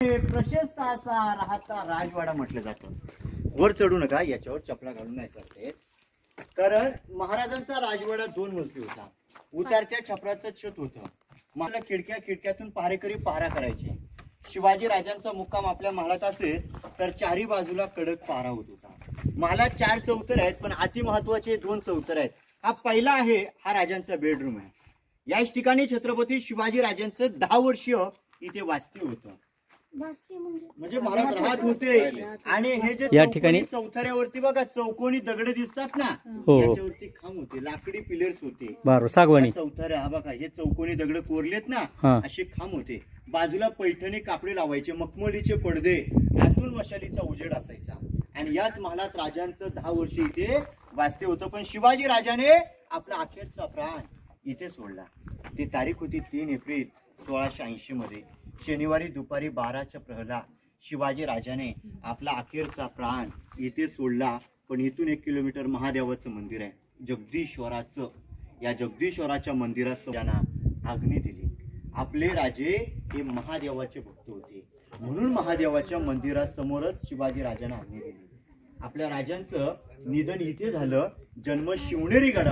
प्रशस्त असा राहता राजवाडा म्हटलं जातं. वर चढू नका, याच्यावर चपला घालून नाही चढते. कारण महाराजांचा राजवाडा 2 मजली होता. उतारत्या छपराचं छत होतं. मला खिडक्यातून पहारेकरी पहारा करायचे. शिवाजी राजांचा मुक्काम आपल्या महालात असेल तर चारी बाजूला कडक पहारा होत होता. महालात 4 चौतर आहेत, पण अति महत्वाचे 2 चौतर आहेत. हा पहिला आहे, हा राजांचा बेडरूम आहे. याच ठिकाणी छत्रपती शिवाजी राजांचं 10 वर्ष इथे वास्तव्य होतं. म्हणजे महाराज राहत होते. आणि हे जे या ठिकाणी चौथऱ्यावरती बघा चौकोनी दगड दिसतात ना, याच्यावरती खांब होते, लाकडी पिलर्स होते. बरोबर, सागवानी चौथऱ्या. हा बघा, हे चौकोनी दगड कोरलेत ना, असे खांब होते. बाजूला पैठणी कापडे लावायचे, मखमलीचे पडदे, आतून मशालीचा उजेड असायचा. आणि याच महालात राजांचं 10 वर्ष इथे वास्तव्य होतं. पण शिवाजी राजाने आपला अखेरचा प्राण इथे सोडला. ती तारीख होती 3 एप्रिल 1680 मध्ये. शनिवारी दुपारी 12च्या प्रहरला शिवाजी राजाने आपला अखेरचा प्राण इथे सोडला. पण इथून 1 किलोमीटर महादेवाचं मंदिर आहे, जगदीश्वराचं. या जगदीश्वराच्या मंदिरात त्यांना आग्नी दिली. आपले राजे हे महादेवाचे भक्त होते, म्हणून महादेवाच्या मंदिरासमोरच शिवाजी राजांना आग्नी दिली. आपल्या राजांचं निधन इथे झालं. जन्म शिवनेरी गडावर